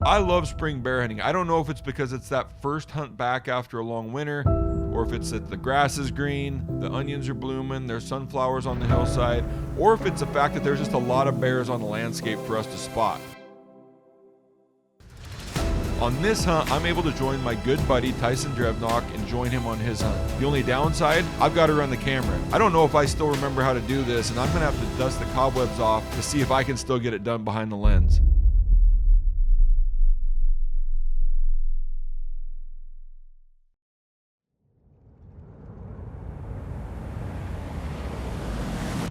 I love spring bear hunting. I don't know if it's because it's that first hunt back after a long winter, or if it's that the grass is green, the onions are blooming, there's sunflowers on the hillside, or if it's the fact that there's just a lot of bears on the landscape for us to spot. On this hunt, I'm able to join my good buddy Tyson Drevniak and join him on his hunt. The only downside, I've got to run the camera. I don't know if I still remember how to do this, and I'm gonna have to dust the cobwebs off to see if I can still get it done behind the lens.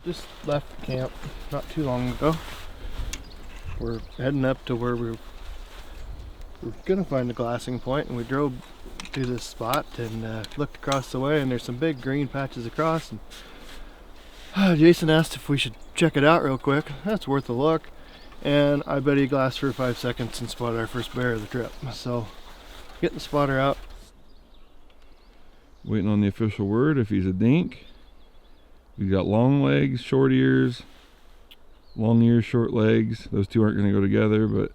Just left camp not too long ago. We're heading up to where we're gonna find a glassing point, and we drove to this spot and looked across the way, and there's some big green patches across, and Jason asked if we should check it out real quick. That's worth a look, and I bet he glassed for 5 seconds and spotted our first bear of the trip. So getting the spotter out, waiting on the official word if he's a dink. We've got long legs, short ears, long ears, short legs. Those two aren't going to go together, but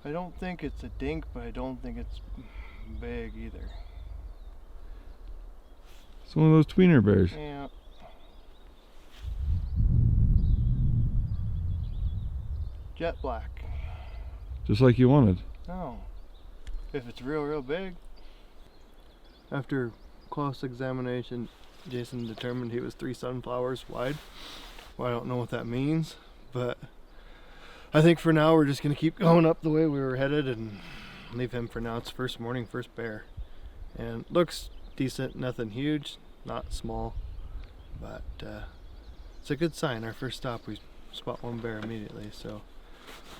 I don't think it's a dink, but I don't think it's big either. it's one of those tweener bears. Yeah. Jet black. Just like you wanted. Oh. If it's real big. After close examination, Jason determined he was 3 sunflowers wide. Well, I don't know what that means, but I think for now we're just going to keep going up the way we were headed and leave him for now. It's first morning, first bear. And looks decent, nothing huge, not small, but it's a good sign. Our first stop, we spot 1 bear immediately, so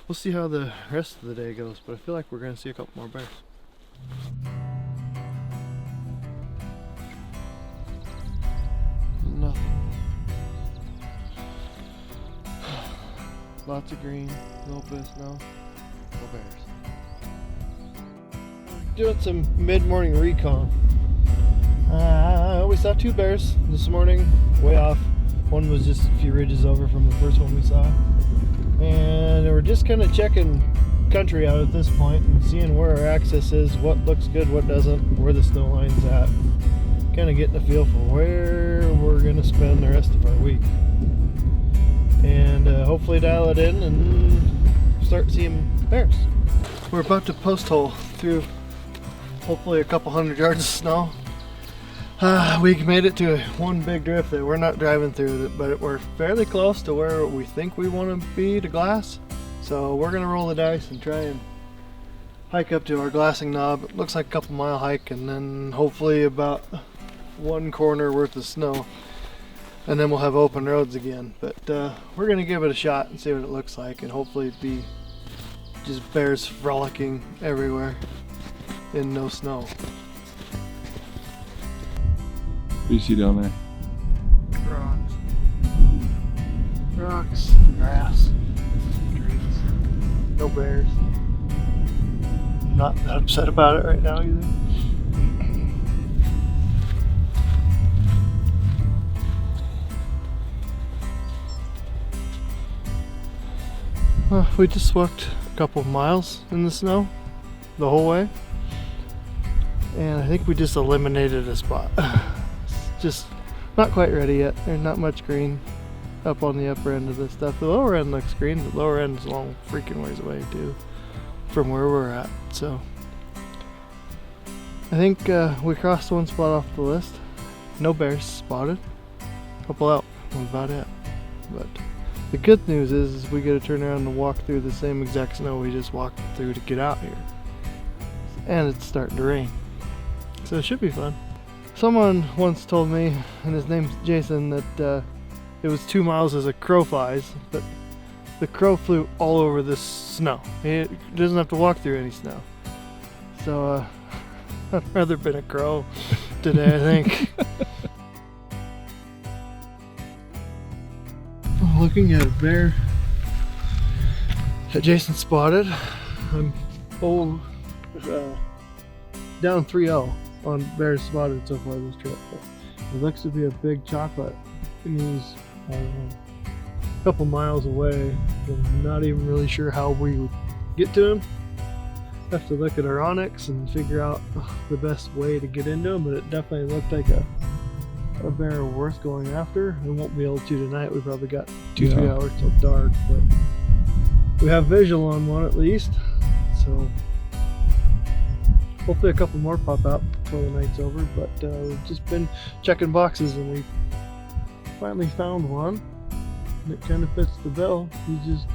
we'll see how the rest of the day goes, but I feel like we're going to see a couple more bears. Nothing. Lots of green, a little bit of snow, no bears. Doing some mid-morning recon. We saw 2 bears this morning, way off. One was just a few ridges over from the first one we saw. And we're just kind of checking country out at this point and seeing where our access is, what looks good, what doesn't, where the snow line's at. Kind of getting a feel for where we're going to spend the rest of our week. And hopefully dial it in and start seeing bears. We're about to post hole through hopefully a couple hundred yards of snow. We made it to one big drift that we're not driving through, but we're fairly close to where we think we want to be to glass. So we're gonna roll the dice and try and hike up to our glassing knob. It looks like a couple mile hike, and then hopefully about 1 corner worth of snow, and then we'll have open roads again. But we're gonna give it a shot and see what it looks like, and hopefully be just bears frolicking everywhere in no snow. What do you see down there? Rocks, grass, trees, no bears. Not that upset about it right now either. Well, we just walked a couple miles in the snow the whole way, and I think we just eliminated a spot. It's just not quite ready yet. There's not much green up on the upper end of this stuff. The lower end looks green. The lower end is a long freaking ways away too from where we're at. So I think we crossed 1 spot off the list. No bears spotted. Couple out. That's about it. But the good news is we get to turn around and walk through the same exact snow we just walked through to get out here. And it's starting to rain. So it should be fun. Someone once told me, and his name's Jason, that it was 2 miles as a crow flies, but the crow flew all over this snow. He doesn't have to walk through any snow. So I'd rather been a crow today, I think. Looking at a bear that Jason spotted. I'm down 3-0 on bears spotted so far this trip. But it looks to be a big chocolate. And he's A couple miles away. I'm not even really sure how we would get to him. Have to look at our OnX and figure out the best way to get into him, but it definitely looked like a bear worth going after. We won't be able to tonight. We probably got 2-3 hours till dark, but we have visual on one at least, so hopefully a couple more pop out before the night's over. But we've just been checking boxes and we finally found one that kind of fits the bill. He's just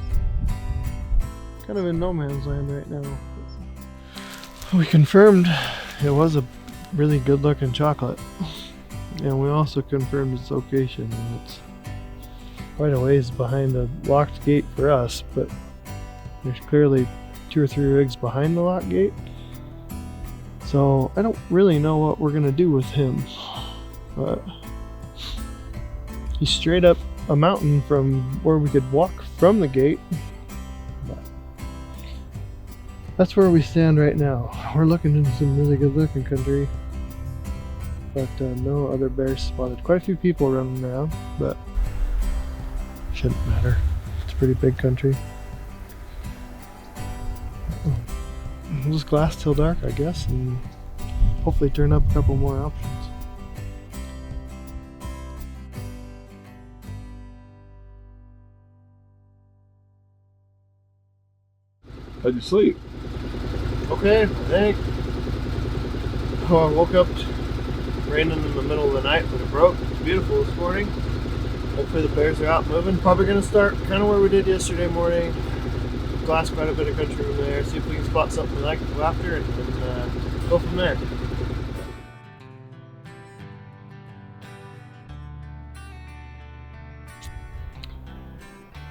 kind of in no man's land right now. We confirmed it was a really good looking chocolate, and we also confirmed its location, and it's quite a ways behind the locked gate for us, but there's clearly 2 or 3 rigs behind the locked gate, so I don't really know what we're gonna do with him. But he's straight up a mountain from where we could walk from the gate. That's where we stand right now. We're looking into some really good looking country, but no other bears spotted. Quite a few people running around, but shouldn't matter. It's a pretty big country. We'll just glass till dark, I guess, and hopefully turn up a couple more options. How'd you sleep? Okay, I think. Oh, I woke up raining in the middle of the night, but it broke. It's beautiful this morning. Hopefully the bears are out moving. Probably going to start kind of where we did yesterday morning. Glass quite a bit of country from there. See if we can spot something we like to go after, and go from there.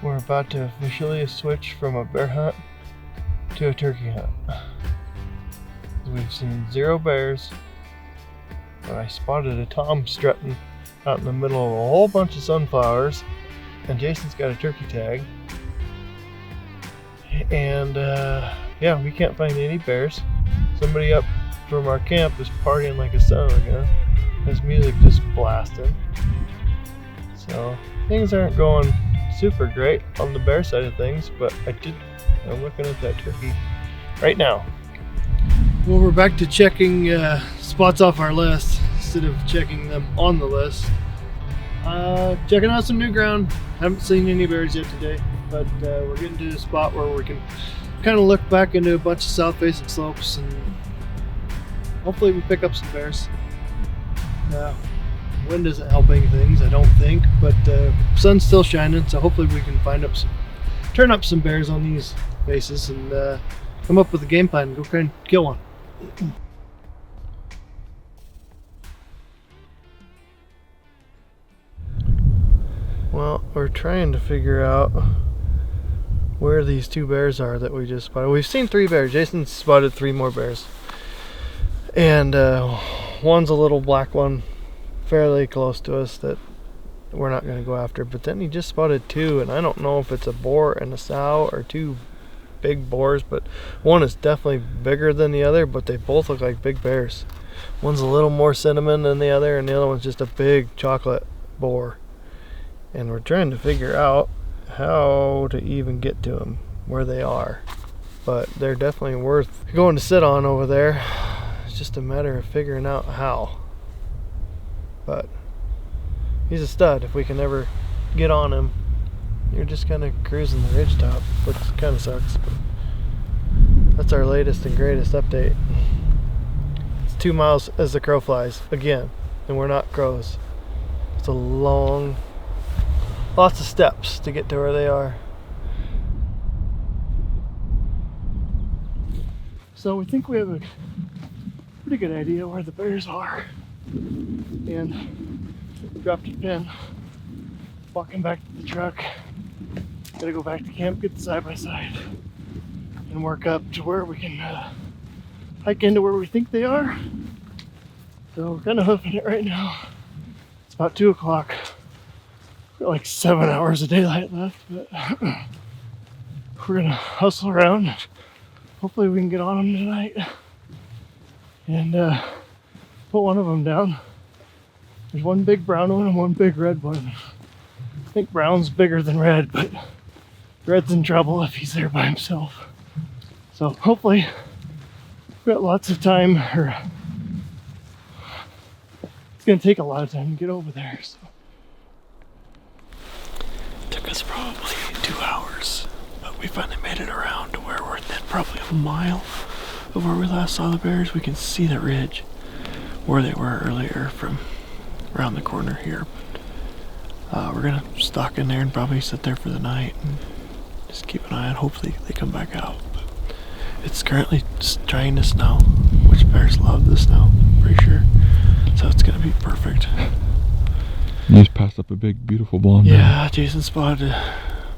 We're about to officially switch from a bear hunt to a turkey hunt. We've seen 0 bears, but I spotted a tom strutting out in the middle of a whole bunch of sunflowers, and Jason's got a turkey tag. And yeah, we can't find any bears. Somebody up from our camp is partying like a son of a gun. His music just blasting. So things aren't going super great on the bear side of things, but I'm looking at that turkey right now. Well, we're back to checking spots off our list instead of checking them on the list. Checking out some new ground. Haven't seen any bears yet today, but we're getting to a spot where we can kind of look back into a bunch of south-facing slopes, and hopefully we pick up some bears. Wind isn't helping things, I don't think, but sun's still shining, so hopefully we can turn up some bears on these bases and come up with a game plan and go try and kill one. Well, we're trying to figure out where these 2 bears are that we just spotted. We've seen 3 bears. Jason spotted 3 more bears. And one's a little black one fairly close to us that we're not going to go after. But then he just spotted 2, and I don't know if it's a boar and a sow or 2 big boars, but one is definitely bigger than the other, but they both look like big bears. One's a little more cinnamon than the other, and the other one's just a big chocolate boar. And we're trying to figure out how to even get to them, where they are. But they're definitely worth going to sit on over there. It's just a matter of figuring out how. But he's a stud. If we can ever get on him, you're just kind of cruising the ridge top, which kind of sucks. But that's our latest and greatest update. It's 2 miles as the crow flies again, and we're not crows. It's a long, lots of steps to get to where they are. So we think we have a pretty good idea where the bears are, and dropped a pin. Walking back to the truck. Gotta go back to camp, get the side-by-side, and work up to where we can hike into where we think they are. So we're kind of hoofing it right now. It's about 2 o'clock. We've got like 7 hours of daylight left, but we're gonna hustle around. Hopefully we can get on them tonight and put one of them down. There's one big brown one and one big red one. think brown's bigger than red, but red's in trouble if he's there by himself. So hopefully we've got lots of time, or it's gonna take a lot of time to get over there. So. Took us probably 2 hours, but we finally made it around to where we're within probably a mile of where we last saw the bears. We can see the ridge where they were earlier from around the corner here. We're gonna stalk in there and probably sit there for the night and just keep an eye on. Hopefully they come back out. But it's currently trying to snow, which bears love the snow, pretty sure. So it's gonna be perfect. You just passed up a big, beautiful blonde bear. Yeah, Jason spotted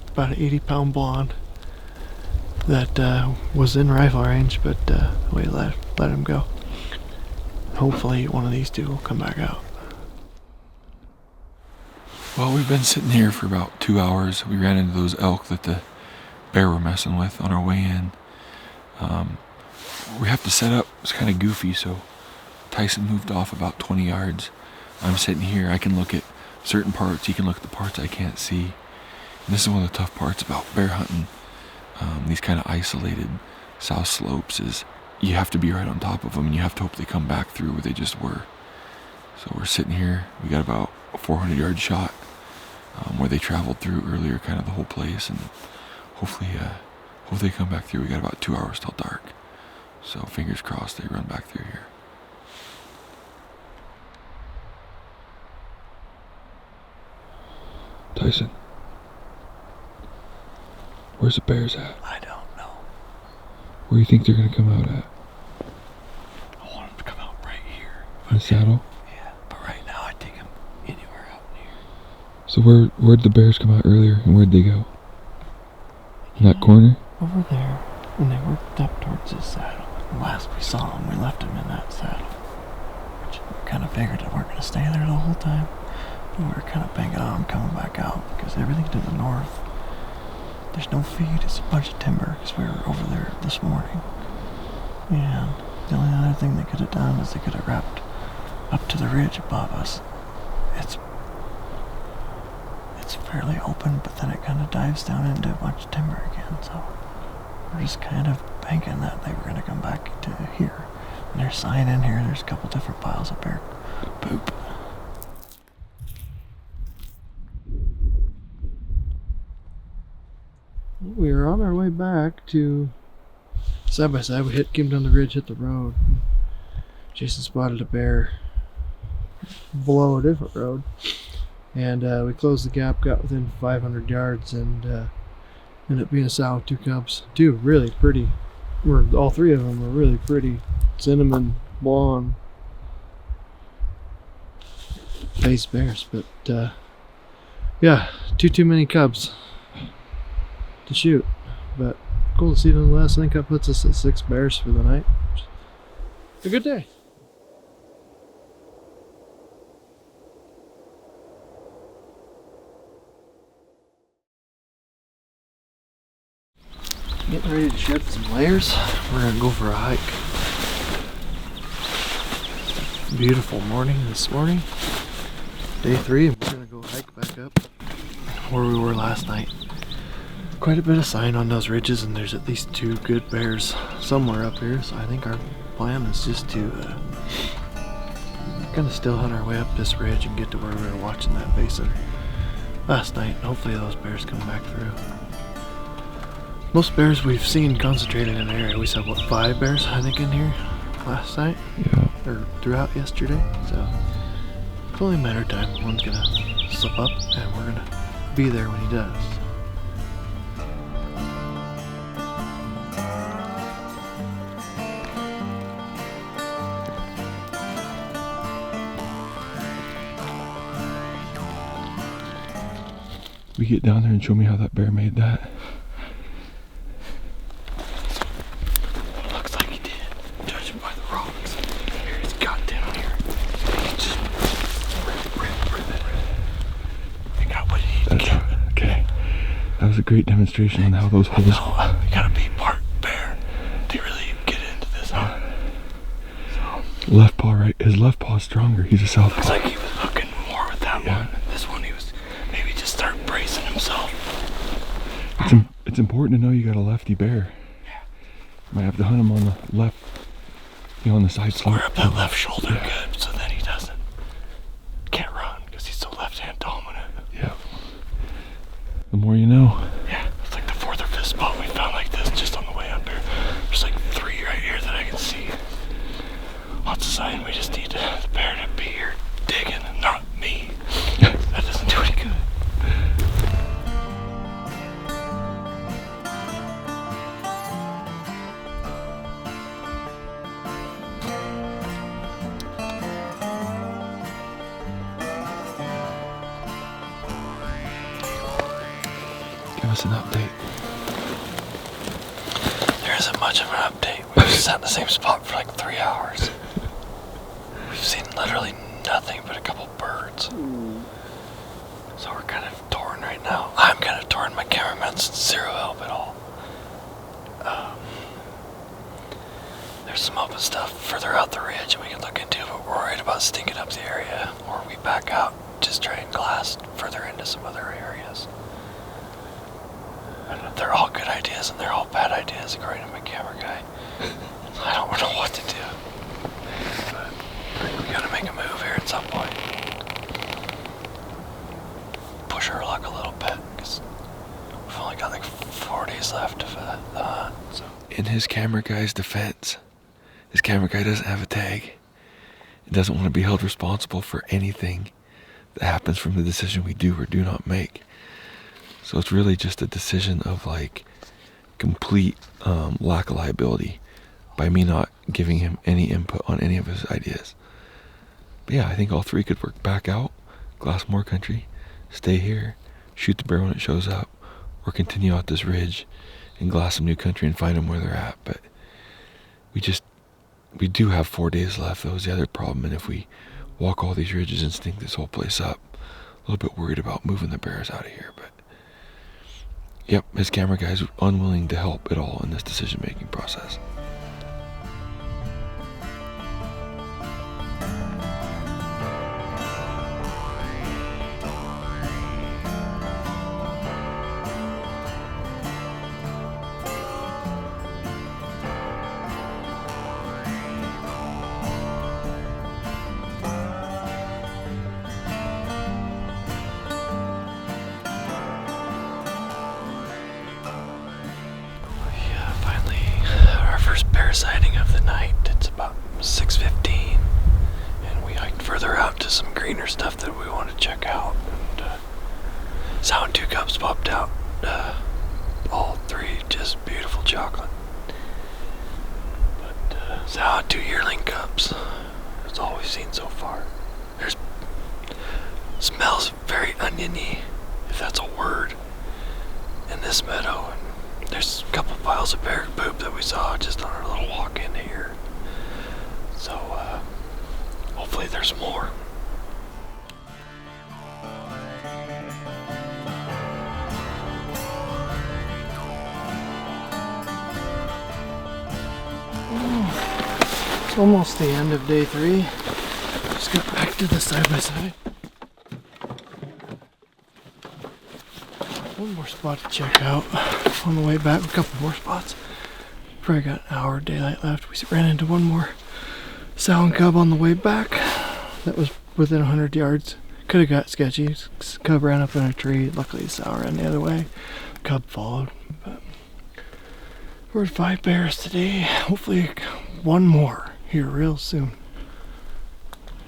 about an 80-pound blonde that was in rifle range, but we let him go. Hopefully one of these two will come back out. Well, we've been sitting here for about 2 hours. We ran into those elk that the bear were messing with on our way in. We have to set up. It's kind of goofy, so Tyson moved off about 20 yards. I'm sitting here. I can look at certain parts. He can look at the parts I can't see. And this is one of the tough parts about bear hunting. These kind of isolated south slopes is you have to be right on top of them, and you have to hope they come back through where they just were. So we're sitting here. We got about a 400-yard shot where they traveled through earlier, kind of the whole place, and hopefully they come back through. We got about 2 hours till dark, so fingers crossed they run back through here. Tyson, where's the bears at? I don't know. Where do you think they're gonna come out at? I want them to come out right here. In the saddle? Yeah, but right now I take them anywhere out here. So where'd the bears come out earlier, and where'd they go? In that corner? Over there, and they worked up towards this saddle. Last we saw them, we left them in that saddle. Which we kind of figured they weren't going to stay there the whole time. But we were kind of banking on them coming back out, because everything to the north, there's no feed, it's a bunch of timber, because we were over there this morning. And the only other thing they could have done is they could have wrapped up to the ridge above us. It's fairly open, but then it kind of dives down into a bunch of timber again, so we're just kind of banking that they were going to come back to here. And there's sign in here, there's a couple different piles of bear poop. We were on our way back to side by side. We came down the ridge, hit the road. Jason spotted a bear below a different road. And we closed the gap, got within 500 yards, and ended up being a sow with 2 cubs. 2 really pretty. All 3 of them were really pretty. Cinnamon, blonde, face bears. But yeah, too many cubs to shoot. But cool to see nonetheless. I think that puts us at 6 bears for the night. A good day. Getting ready to shed some layers. We're gonna go for a hike. Beautiful morning this morning. Day 3, and we're gonna go hike back up where we were last night. Quite a bit of sign on those ridges, and there's at least 2 good bears somewhere up here. So I think our plan is just to kind of still hunt our way up this ridge and get to where we were watching that basin last night. Hopefully those bears come back through. Most bears we've seen concentrated in an area. We saw, what, 5 bears, I think, in here last night? Yeah. Or throughout yesterday. So it's only a matter of time. One's gonna slip up, and we're gonna be there when he does. We get down there and show me how that bear made that. Looks like he did, judging by the rocks. Here he's got down here. He just rip it. I got what he needed. Okay. That was a great demonstration on how those holes. No, you gotta be part bear to really get into this hunt. So, Left paw, right? His left paw's stronger. He's a southpaw. looks like he was hooking more with that one. This one he was maybe just to start bracing himself. It's important to know you got a lefty bear. Yeah. Might have to hunt him on the left, you know, on the side slope. Square up that left shoulder good, so then he can't run because he's so left-hand dominant. Yeah. The more you know. Yeah, it's like the 4th or 5th spot we found like this just on the way up here. There's like 3 right here that I can see. Lots of sign. We just need the bear to be here digging and not me. That doesn't do any good. Give us an update. There isn't much of an update. We've sat in the same spot for like 3 hours. We've seen literally nothing but a couple birds. So we're kind of torn right now. I'm kind of torn. My cameraman's zero help at all. There's some open stuff further out the ridge we can look into, but we're worried about stinking up the area, or we back out, just try and glass further into some other areas. They're all good ideas and they're all bad ideas according to my camera guy. I don't know what to do. But we gotta make a move here at some point. Push our luck a little bit, because we've only got like 4 days left of the hunt. So. In his camera guy's defense, his camera guy doesn't have a tag. He doesn't want to be held responsible for anything that happens from the decision we do or do not make. So it's really just a decision of like complete lack of liability by me not giving him any input on any of his ideas. But yeah, I think all 3 could work. Back out, glass more country, stay here, shoot the bear when it shows up, or continue out this ridge and glass some new country and find them where they're at. But we do have 4 days left. That was the other problem. And if we walk all these ridges and stink this whole place up, a little bit worried about moving the bears out of here. But yep, his camera guy's unwilling to help at all in this decision-making process. Sighting of the night. It's about 6:15, and we hiked further out to some greener stuff that we want to check out. And sound 2 cubs popped out. All 3 just beautiful chocolate. But sound 2 yearling cubs. That's all we've seen so far. Smells very oniony, if that's a word, in this meadow. There's a couple piles of bear poop that we saw just on our little walk in here. So, hopefully there's more. It's almost the end of day 3. Just got back to the side-by-side. One more spot to check out on the way back. A couple more spots. Probably got an hour of daylight left. We ran into one more sow and cub on the way back. That was within 100 yards. Could have got sketchy. Cub ran up in a tree. Luckily the sow ran the other way. Cub followed. But we're at 5 bears today. Hopefully one more here real soon.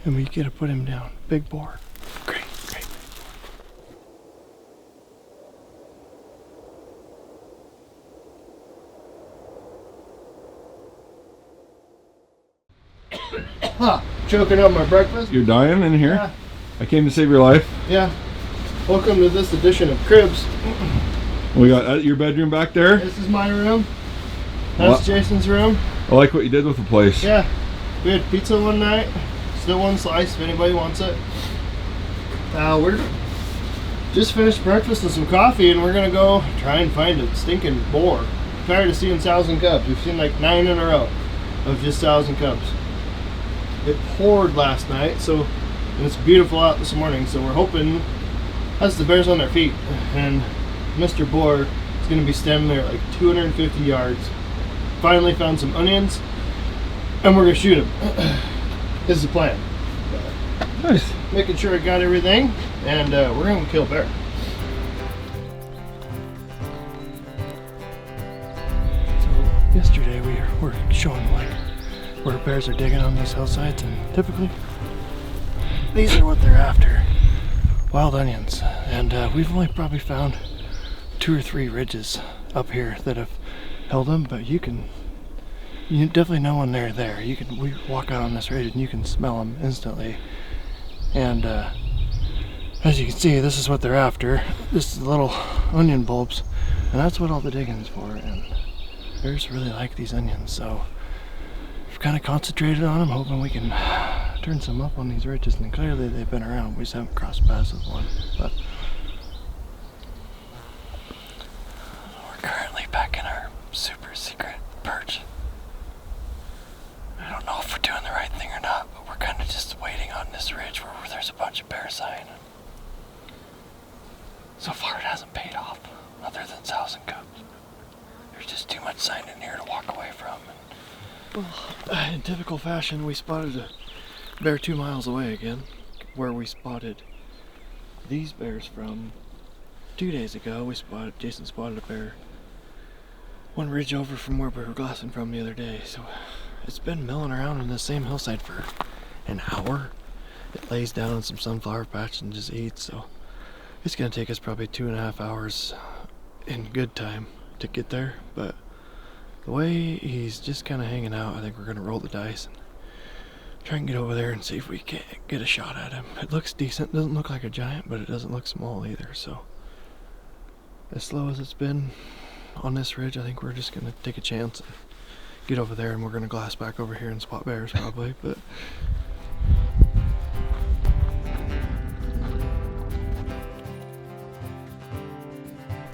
And we get to put him down. Big boar. Great. Huh, choking up my breakfast. You're dying in here? Yeah. I came to save your life. Yeah. Welcome to this edition of Cribs. We got your bedroom back there. This is my room. That's Jason's room. I like what you did with the place. Yeah. We had pizza one night. Still one slice if anybody wants it. We're just finished breakfast and some coffee, and we're gonna go try and find a stinking boar. I'm tired of seeing sows and cubs. We've seen like 9 in a row of just sows and cubs. It poured last night, and it's beautiful out this morning, so we're hoping That's the bears on their feet, and Mr. Boar is going to be standing there like 250 yards. Finally found some onions, and we're going to shoot him. This is the plan. Nice. Making sure I got everything, and we're going to kill a bear. So yesterday we were showing like where bears are digging on these hillsides, and typically these are what they're after. Wild onions, and we've only probably found 2 or 3 ridges up here that have held them, but you definitely know when they're there. We walk out on this ridge and you can smell them instantly, and as you can see, this is what they're after. This is the little onion bulbs, and that's what all the digging is for, and bears really like these onions, so we've kind of concentrated on them, hoping we can turn some up on these ridges, and clearly they've been around. We just haven't crossed paths with one. But we're currently back in our super secret perch. I don't know if we're doing the right thing or not, but we're kind of just waiting on this ridge where there's a bunch of bear sign. So far it hasn't paid off, other than sows and cubs. There's just too much sign in here to walk away from. In typical fashion, we spotted a bear 2 miles away again, where we spotted these bears from 2 days ago. Jason spotted a bear 1 ridge over from where we were glassing from the other day. So it's been milling around in the same hillside for an hour. It lays down in some sunflower patch and just eats, so it's gonna take us probably 2.5 hours in good time to get there. But the way he's just kind of hanging out, I think we're gonna roll the dice and try and get over there and see if we can get a shot at him. It looks decent. Doesn't look like a giant, but it doesn't look small either. So as slow as it's been on this ridge, I think we're just gonna take a chance and get over there, and we're gonna glass back over here and spot bears probably. But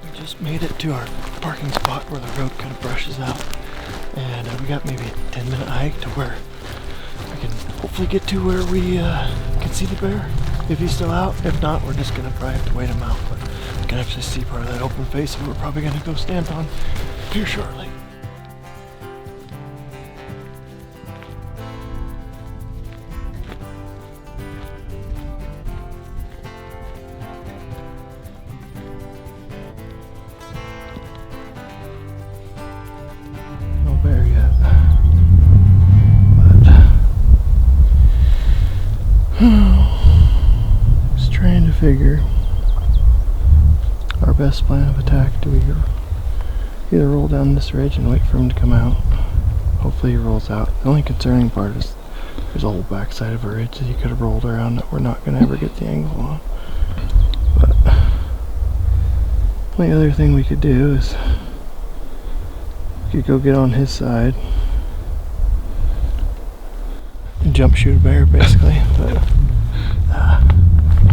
we just made it to our parking spot where the road kind of brushes out, and we got maybe a 10-minute hike to where we can hopefully get to where we can see the bear, if he's still out. If not, we're just gonna probably have to wait him out, but we can actually see part of that open face, and we're probably gonna go stand on here shortly. No bear yet. Just trying to figure our best plan of attack. Do we either roll down this ridge and wait for him to come out? Hopefully he rolls out. The only concerning part is there's a whole backside of a ridge that he could have rolled around that we're not going to ever get the angle on. But the only other thing we could do is we could go get on his side and jump shoot a bear, basically. But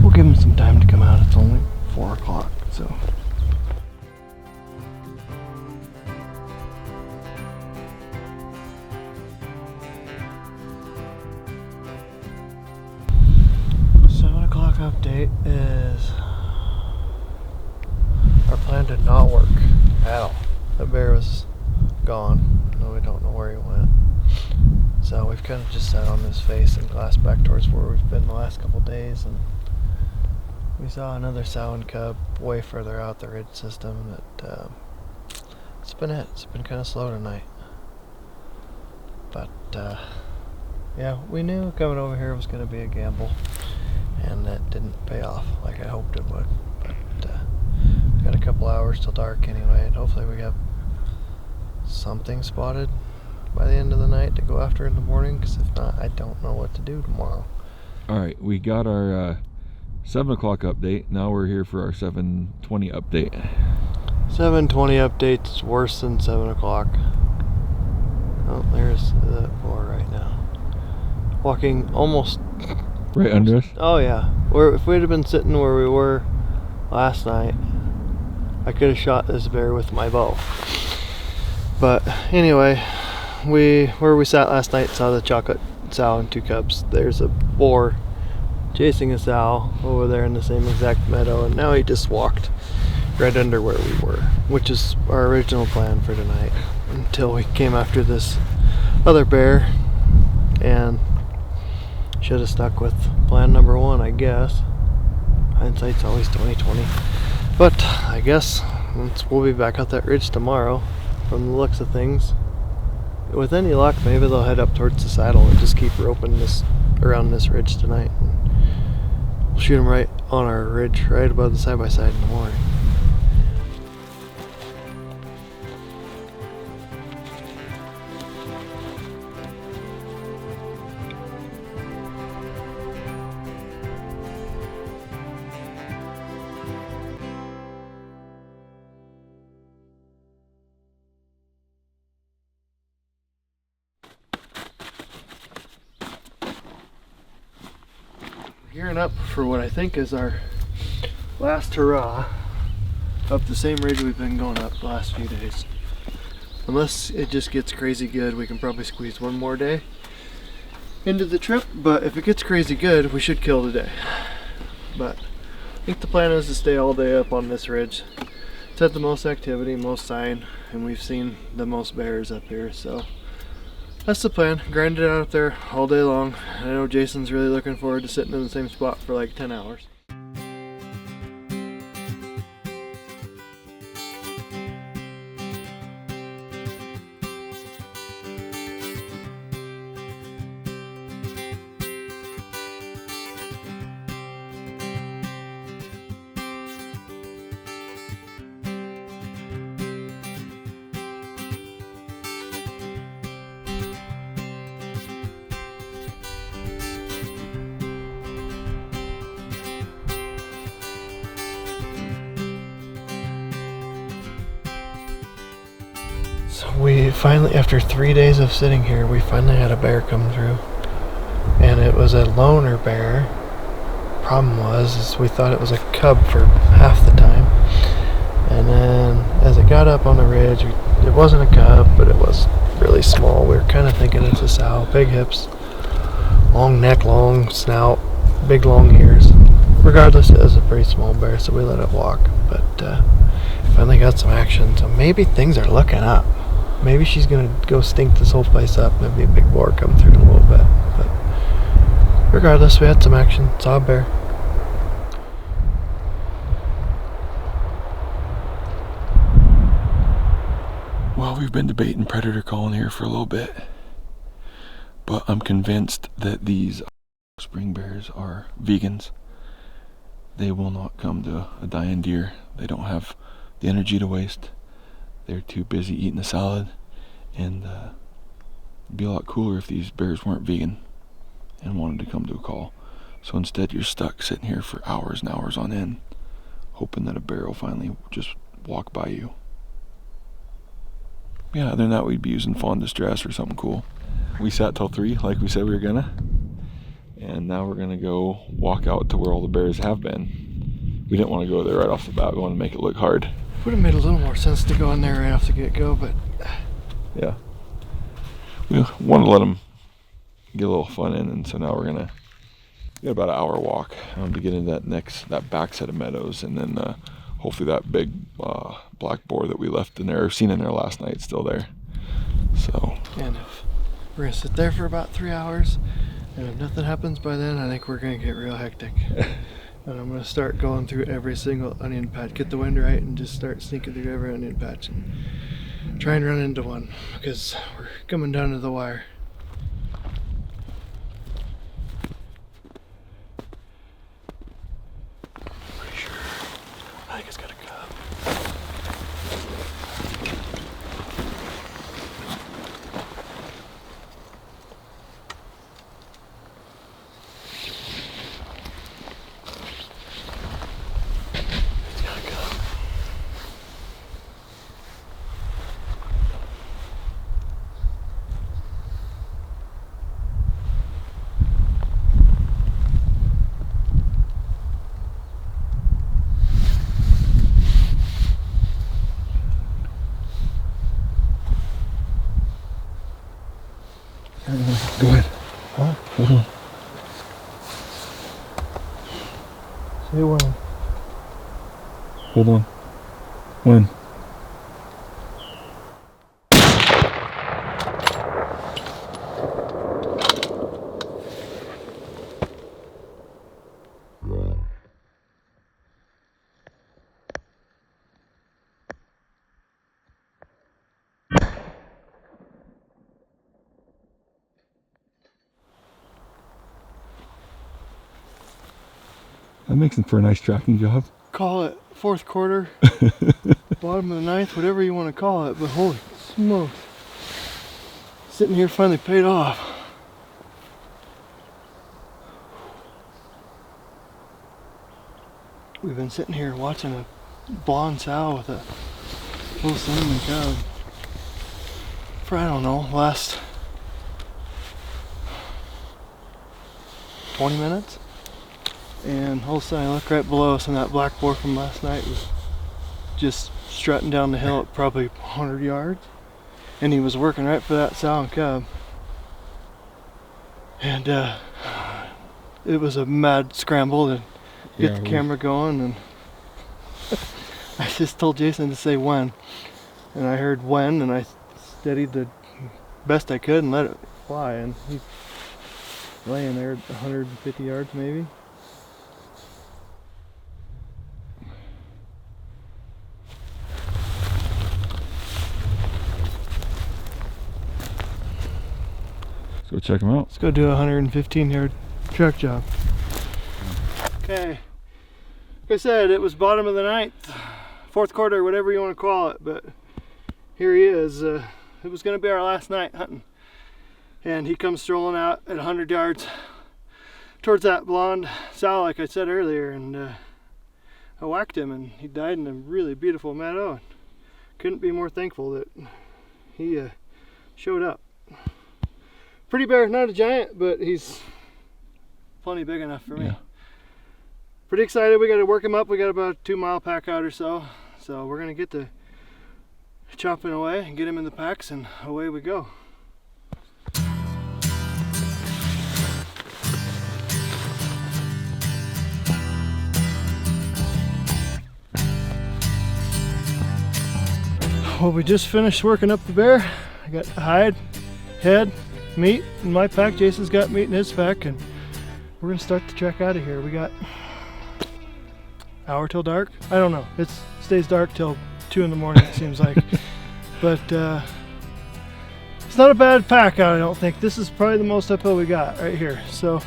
we'll give him some time to come out. It's only 4 o'clock, so. Update is our plan did not work at all. The bear was gone, and we don't know where he went. So we've kind of just sat on his face and glassed back towards where we've been the last couple days, and we saw another sow and cub way further out the ridge system. That it's been kind of slow tonight, but yeah, we knew coming over here was going to be a gamble, and that didn't pay off like I hoped it would. But we've got a couple hours till dark anyway, and hopefully we have something spotted by the end of the night to go after in the morning, because if not, I don't know what to do tomorrow. Alright, we got our 7 o'clock update. Now we're here for our 7:20 update. 7:20 update's worse than 7 o'clock. Oh, there's the boar right now. Walking almost right under us? Oh yeah. Or if we'd have been sitting where we were last night, I could have shot this bear with my bow. But anyway, where we sat last night saw the chocolate sow and 2 cubs. There's a boar chasing a sow over there in the same exact meadow, and now he just walked right under where we were, which is our original plan for tonight, until we came after this other bear, and should have stuck with plan number one, I guess. Hindsight's always 20/20, but I guess we'll be back out that ridge tomorrow. From the looks of things, with any luck, maybe they'll head up towards the saddle and just keep roping this around this ridge tonight. We'll shoot them right on our ridge, right above the side-by-side in the morning. Gearing up for what I think is our last hurrah up the same ridge we've been going up the last few days. Unless it just gets crazy good, we can probably squeeze one more day into the trip, but if it gets crazy good, we should kill today. But I think the plan is to stay all day up on this ridge. It's had the most activity, most sign, and we've seen the most bears up here, so that's the plan. Grind it out up there all day long. I know Jason's really looking forward to sitting in the same spot for like 10 hours. So we finally, after 3 days of sitting here, we finally had a bear come through. And it was a loner bear. Problem was, we thought it was a cub for half the time. And then as it got up on the ridge, it wasn't a cub, but it was really small. We were kind of thinking it's a sow. Big hips, long neck, long snout, big long ears. Regardless, it was a pretty small bear, so we let it walk. But finally got some action, so maybe things are looking up. Maybe she's gonna go stink this whole place up. Maybe a big boar come through in a little bit. But regardless, we had some action. Saw a bear. Well, we've been debating predator calling here for a little bit, but I'm convinced that these spring bears are vegans. They will not come to a dying deer. They don't have the energy to waste. They're too busy eating a salad, and it'd be a lot cooler if these bears weren't vegan and wanted to come to a call. So instead, you're stuck sitting here for hours and hours on end, hoping that a bear will finally just walk by you. Yeah, other than that, we'd be using fawn distress or something cool. We sat till 3 like we said we were gonna, and now we're gonna go walk out to where all the bears have been. We didn't want to go there right off the bat. We want to make it look hard. Would have made a little more sense to go in there right off the get-go, but yeah, we want to let them get a little fun in, and so now we're gonna get about an hour walk to get into that back set of meadows, and then hopefully that big black boar that we left in there, or seen in there last night, is still there. So, and if we're gonna sit there for about 3 hours, and if nothing happens by then, I think we're gonna get real hectic. And I'm gonna start going through every single onion patch, get the wind right, and just start sneaking through every onion patch and try and run into one, because we're coming down to the wire. Pretty sure. I think it's got a cub. Say when. Hold on. When? That makes it for a nice tracking job. Call it fourth quarter, bottom of the ninth, whatever you want to call it, but holy smokes. Sitting here finally paid off. We've been sitting here watching a blonde sow with a little cinnamon cub for, I don't know, last 20 minutes. And all of a sudden I look right below us and that black boar from last night was just strutting down the hill at probably 100 yards. And he was working right for that sow and cub. And it was a mad scramble to get the camera going. And I just told Jason to say when. And I heard when, and I steadied the best I could and let it fly. And he's laying there at 150 yards maybe. Go check them out. Let's go do a 115-yard track job. Okay. Like I said, it was bottom of the ninth, fourth quarter, whatever you want to call it, but here he is. It was going to be our last night hunting. And he comes strolling out at 100 yards towards that blonde sow, like I said earlier, and I whacked him, and he died in a really beautiful meadow. Couldn't be more thankful that he showed up. Pretty bear, not a giant, but he's plenty big enough for me. Yeah. Pretty excited. We got to work him up. We got about a 2-mile pack out or so. So we're gonna get to chopping away and get him in the packs, and away we go. Well, we just finished working up the bear. I got hide, head, meat in my pack. Jason's got meat in his pack, and we're gonna start the trek out of here. We got an hour till dark. I don't know. It stays dark till 2 in the morning, it seems like. But it's not a bad pack out, I don't think. This is probably the most uphill we got right here. So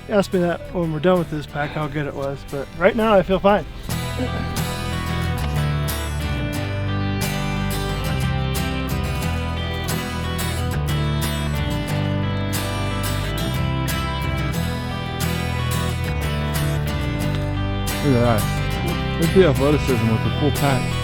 ask me that when we're done with this pack, how good it was. But right now I feel fine. Look at that. Look at the athleticism with the full pack.